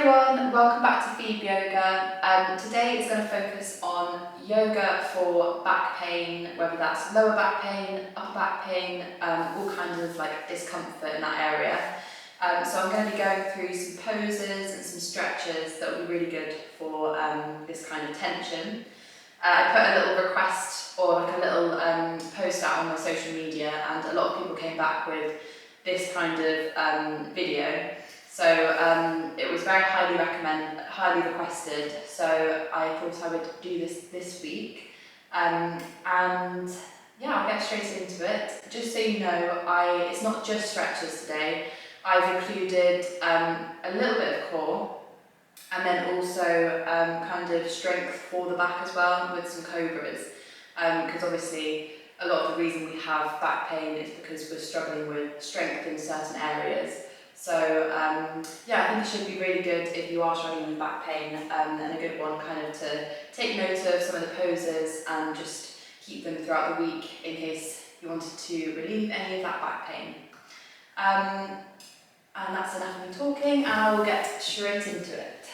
everyone, welcome back to Pheebyoga. Today is going to focus on yoga for back pain, whether that's lower back pain, upper back pain, all kinds of discomfort in that area. So I'm going to be going through some poses and some stretches that will be really good for this kind of tension. I put a little request or a little post out on my social media, and a lot of people came back with this kind of video. So it was very highly requested, so I thought I would do this week. And yeah, I'll get straight into it. Just so you know, it's not just stretches today. I've included a little bit of core, and then also kind of strength for the back as well, with some cobras. Because obviously a lot of the reason we have back pain is because we're struggling with strength in certain areas. So yeah, I think it should be really good if you are struggling with back pain, and a good one kind of to take note of some of the poses and just keep them throughout the week in case you wanted to relieve any of that back pain. And that's enough of me talking, and I will get straight into it.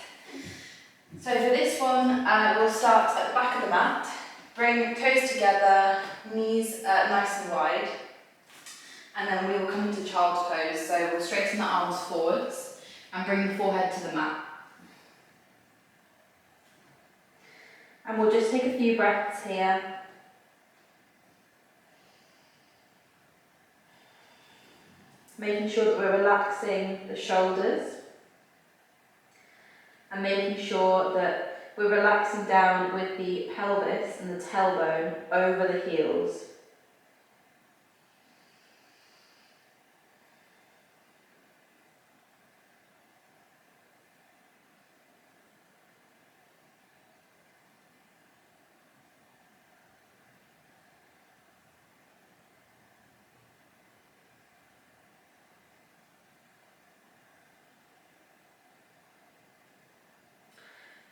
So for this one, we'll start at the back of the mat. Bring toes together, knees nice and wide. And then we will come into child's pose, so we'll straighten the arms forwards and bring the forehead to the mat. And we'll just take a few breaths here. Making sure that we're relaxing the shoulders. And making sure that we're relaxing down with the pelvis and the tailbone over the heels.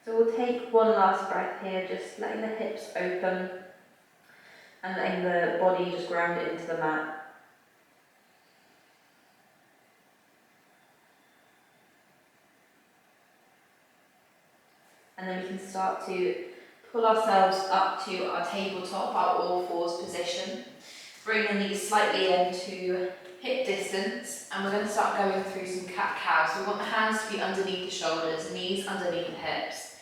So we'll take one last breath here, just letting the hips open and letting the body just ground it into the mat. And then we can start to pull ourselves up to our tabletop, our all fours position. Bring the knees slightly into hip distance, and we're going to start going through some cat-cow. So we want the hands to be underneath the shoulders, knees underneath the hips.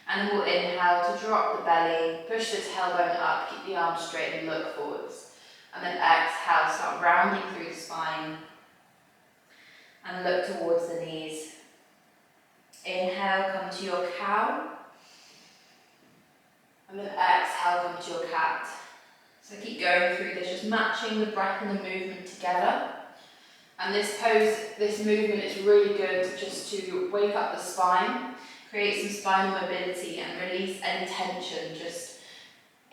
And then we'll inhale to drop the belly, push the tailbone up, keep the arms straight and look forwards. And then exhale, start rounding through the spine and look towards the knees. Inhale, come to your cow. And then exhale, come to your cat. So keep going through this, just matching the breath and the movement together. And this pose, this movement is really good just to wake up the spine, create some spinal mobility and release any tension just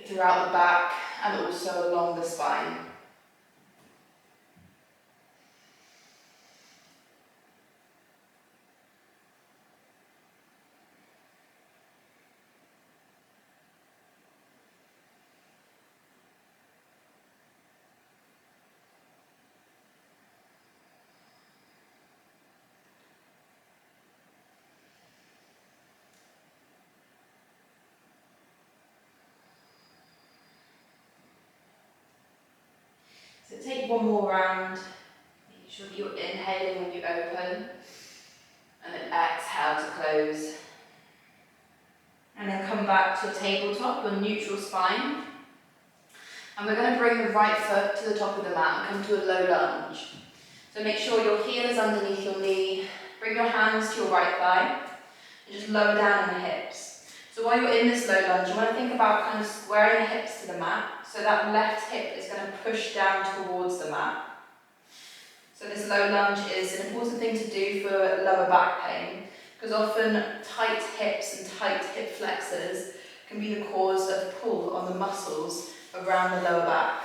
throughout the back and also along the spine. So take one more round, make sure that you're inhaling when you open, and then exhale to close. And then come back to your tabletop, your neutral spine. And we're going to bring the right foot to the top of the mat and come to a low lunge. So make sure your heel is underneath your knee, bring your hands to your right thigh, and just lower down in the hips. So while you're in this low lunge, you want to think about kind of squaring the hips to the mat. So that left hip is going to push down towards the mat. So this low lunge is an important thing to do for lower back pain, because often tight hips and tight hip flexors can be the cause of pull on the muscles around the lower back.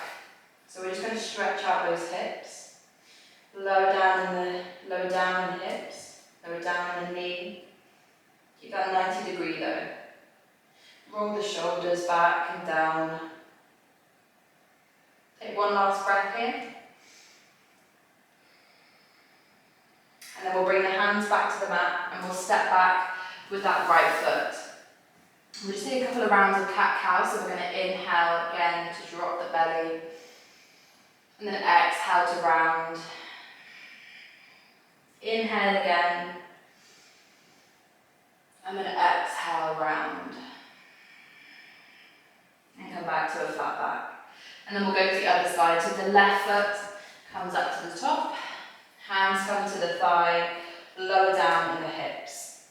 So we're just going to stretch out those hips. Lower down in the hips, lower down in the knee. Keep that 90 degree though. Roll the shoulders back and down. Take one last breath here. And then we'll bring the hands back to the mat and we'll step back with that right foot. We'll just take a couple of rounds of cat-cow, so we're going to inhale again to drop the belly, and then exhale to round. Inhale again, and then exhale, round. And come back to a flat back. And then we'll go to the other side. So the left foot comes up to the top, hands come to the thigh, lower down in the hips.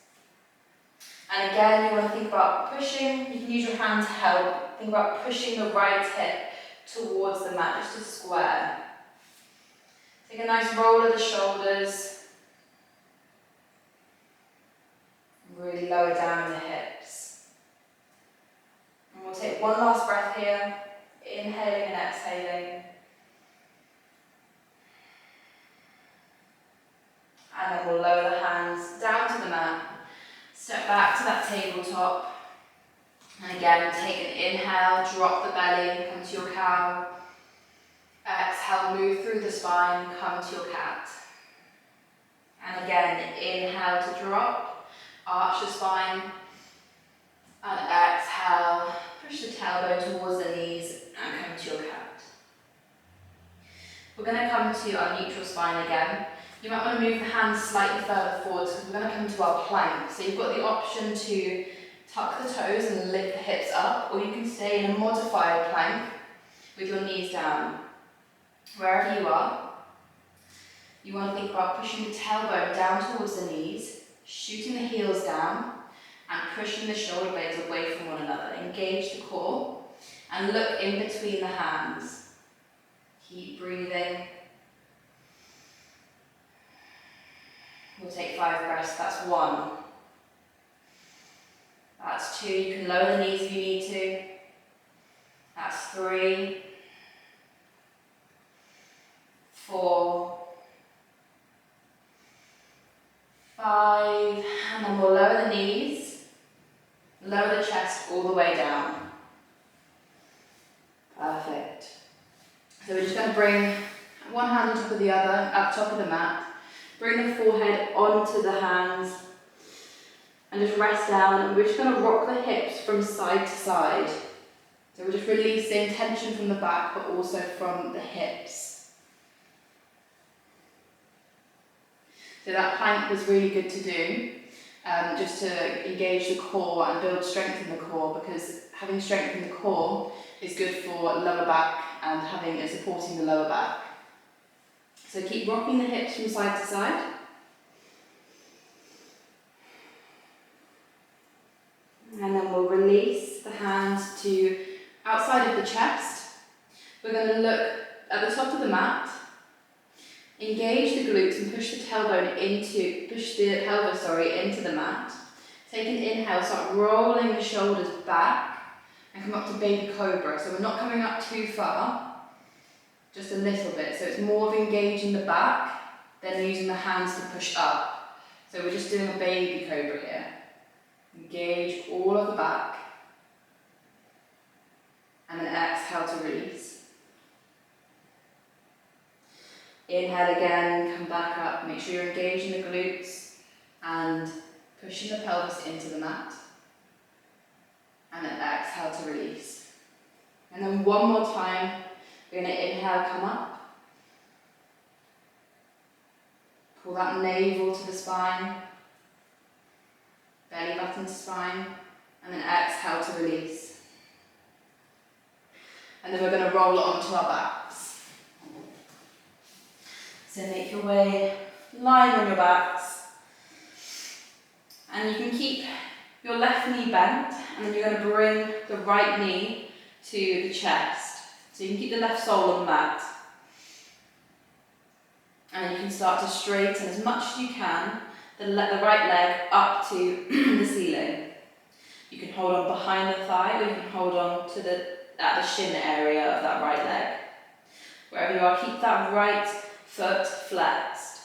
And again, you want to think about pushing, you can use your hand to help. Think about pushing the right hip towards the mat, just to square. Take a nice roll of the shoulders. Really lower down in the hips. And we'll take one last breath here, inhaling and exhaling. And then we'll lower the hands down to the mat, step back to that tabletop. And again, take an inhale, drop the belly, come to your cow. Exhale, move through the spine, come to your cat. And again, inhale to drop, arch the spine. And exhale, push the tailbone towards the knees and come to your cat. We're going to come to our neutral spine again. You might want to move the hands slightly further forward because we're going to come to our plank. So you've got the option to tuck the toes and lift the hips up, or you can stay in a modified plank with your knees down. Wherever you are, you want to think about pushing the tailbone down towards the knees, shooting the heels down, and pushing the shoulder blades away from one another. Engage the core and look in between the hands. Keep breathing. We'll take 5 breaths. That's 1. That's 2. You can lower the knees if you need to. That's 3. 4. 5. And then we'll lower the knees. Lower the chest all the way down. Perfect. So we're just going to bring one hand on top of the other, up top of the mat. Bring the forehead onto the hands and just rest down, and we're just going to rock the hips from side to side. So we're just releasing tension from the back but also from the hips. So that plank was really good to do, just to engage the core and build strength in the core, because having strength in the core is good for lower back and having and supporting the lower back. So keep rocking the hips from side to side. And then we'll release the hands to outside of the chest. We're going to look at the top of the mat. Engage the glutes and push the pelvis into the mat. Take an inhale, start rolling the shoulders back and come up to baby cobra. So we're not coming up too far. Just a little bit, so it's more of engaging the back than using the hands to push up. So we're just doing a baby cobra here. Engage all of the back, and then exhale to release. Inhale again, come back up, make sure you're engaging the glutes and pushing the pelvis into the mat. And then exhale to release. And then one more time. We're going to inhale, come up. Pull that navel to the spine. Belly button to spine. And then exhale to release. And then we're going to roll it onto our backs. So make your way, lying on your backs. And you can keep your left knee bent. And then you're going to bring the right knee to the chest. So you can keep the left sole on the mat. And you can start to straighten as much as you can the right leg up to the ceiling. You can hold on behind the thigh, or you can hold on to at the shin area of that right leg. Wherever you are, keep that right foot flexed.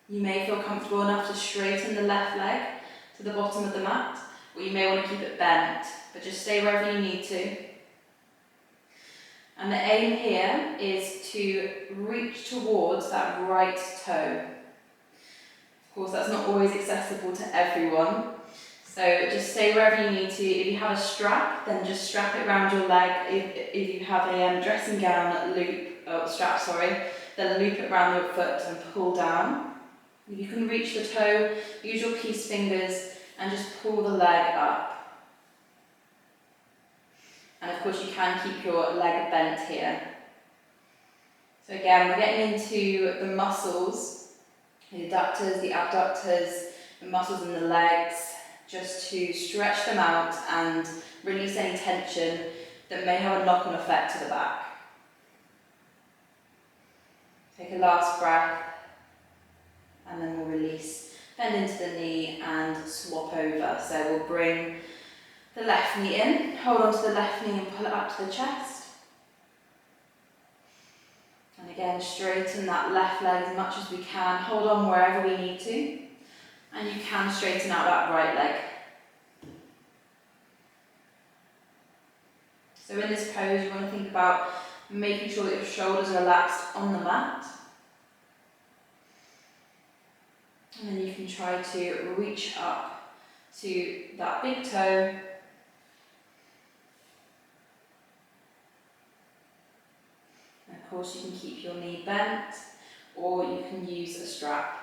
You may feel comfortable enough to straighten the left leg to the bottom of the mat, or you may want to keep it bent, but just stay wherever you need to. And the aim here is to reach towards that right toe. Of course, that's not always accessible to everyone. So just stay wherever you need to. If you have a strap, then just strap it around your leg. If you have a dressing gown strap, then loop it around your foot and pull down. If you can reach the toe, use your peace fingers and just pull the leg up. And of course you can keep your leg bent here. So again, we're getting into the muscles, the adductors, the abductors, the muscles in the legs, just to stretch them out and release any tension that may have a knock-on effect to the back. Take a last breath, and then we'll release. Bend into the knee and swap over. So we'll bring the left knee in, hold on to the left knee and pull it up to the chest. And again, straighten that left leg as much as we can. Hold on wherever we need to. And you can straighten out that right leg. So in this pose, you want to think about making sure that your shoulders are relaxed on the mat. And then you can try to reach up to that big toe. And of course, you can keep your knee bent, or you can use a strap.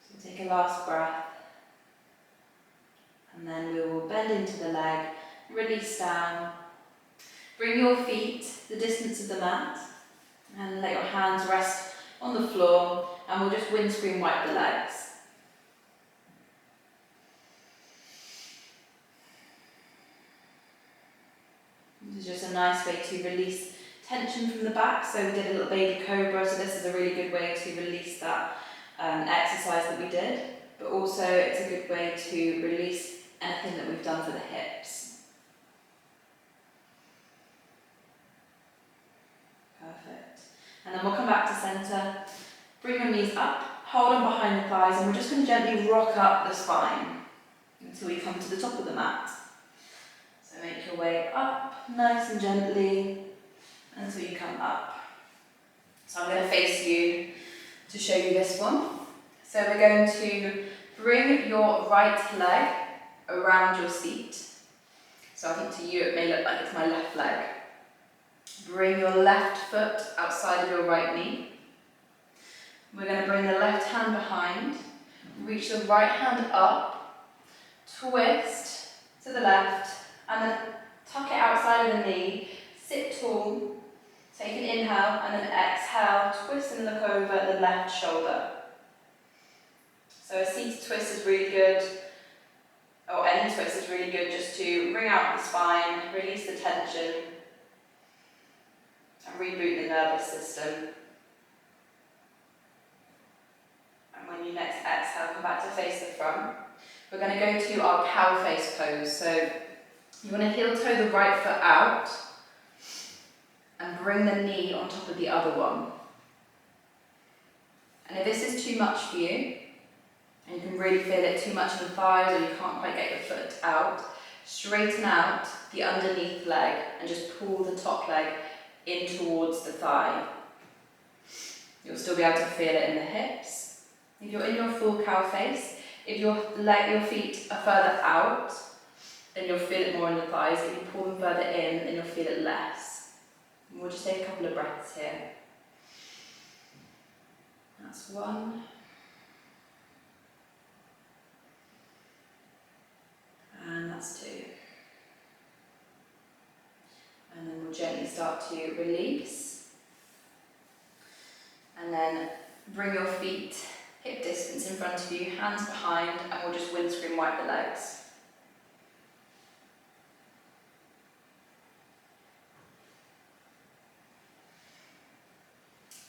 So take a last breath. And then we will bend into the leg, release down. Bring your feet the distance of the mat and let your hands rest on the floor, and we'll just windscreen wipe the legs. This is just a nice way to release tension from the back. So we did a little baby cobra, so this is a really good way to release that exercise that we did, but also it's a good way to release anything that we've done for the hips. Perfect. And then we'll come back to centre, bring your knees up, hold on behind the thighs, and we're just going to gently rock up the spine until we come to the top of the mat. So make your way up nice and gently until you come up. So I'm going to face you to show you this one. So we're going to bring your right leg around your seat. So I think to you it may look like it's my left leg. Bring your left foot outside of your right knee. We're going to bring the left hand behind, reach the right hand up, twist to the left, and then tuck it outside of the knee, sit tall, take an inhale, and then exhale, twist and look over the left shoulder. So a seated twist is really good, or any twist is really good, just to wring out the spine, release the tension, and reboot the nervous system. And when you next exhale, come back to face the front. We're going to go to our cow face pose. So you want to heel toe the right foot out and bring the knee on top of the other one. And if this is too much for you, and you can really feel it too much in the thighs, or you can't quite get your foot out, straighten out the underneath leg and just pull the top leg in towards the thigh. You'll still be able to feel it in the hips. If you're in your full cow face, if your feet are further out, then you'll feel it more in the thighs. If you pull them further in, then you'll feel it less. And we'll just take a couple of breaths here. That's one. And that's two. And then we'll gently start to release. And then bring your feet hip distance in front of you, hands behind, and we'll just windscreen wipe the legs.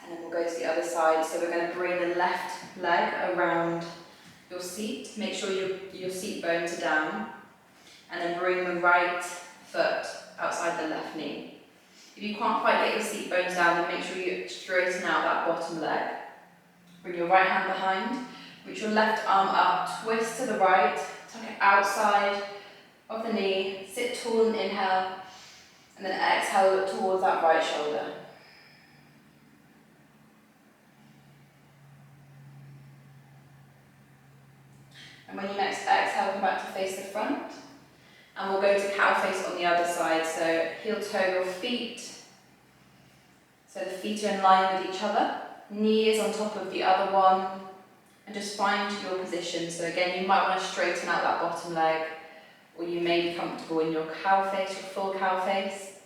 And then we'll go to the other side. So we're going to bring the left leg around your seat. Make sure your seat bones are down. And then bring the right foot outside the left knee. If you can't quite get your seat bones down, then make sure you straighten out that bottom leg. Bring your right hand behind, reach your left arm up, twist to the right, tuck it outside of the knee, sit tall and inhale, And then exhale, look towards that right shoulder. And when you next exhale, come back to face the front. And we'll go to cow face on the other side. So heel toe your feet. So the feet are in line with each other. Knee is on top of the other one. And just find your position. So again, you might want to straighten out that bottom leg, or you may be comfortable in your cow face, your full cow face.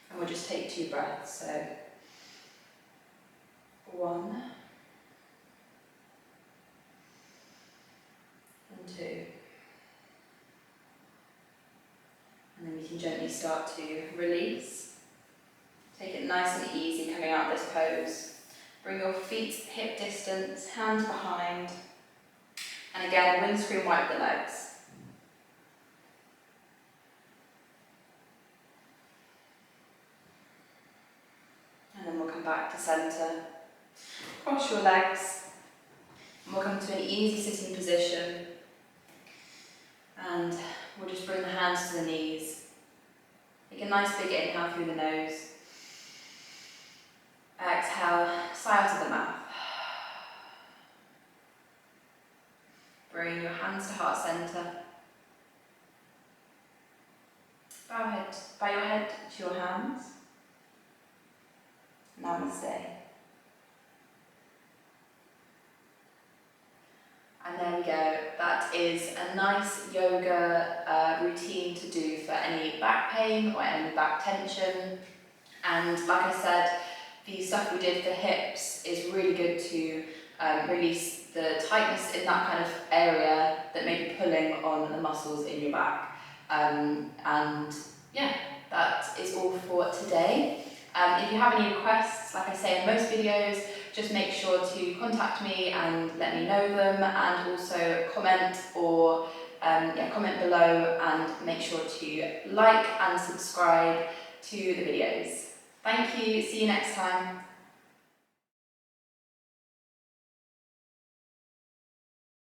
And we'll just take 2 breaths. So 1 and 2. And then we can gently start to release. Take it nice and easy coming out of this pose. Bring your feet hip distance, hands behind. And again, windscreen wipe the legs. And then we'll come back to centre. Cross your legs. And we'll come to an easy sitting position. And we'll just bring the hands to the knees. Take a nice big inhale through the nose. Exhale, sigh out of the mouth. Bring your hands to heart centre. Bow your head to your hands. Namaste. And there we go. That is a nice yoga routine to do for any back pain or any back tension. And like I said, the stuff we did for hips is really good to release the tightness in that kind of area that may be pulling on the muscles in your back. And yeah, that is all for today. If you have any requests, like I say in most videos, just make sure to contact me and let me know them, and also comment or comment below, and make sure to like and subscribe to the videos. Thank you, see you next time.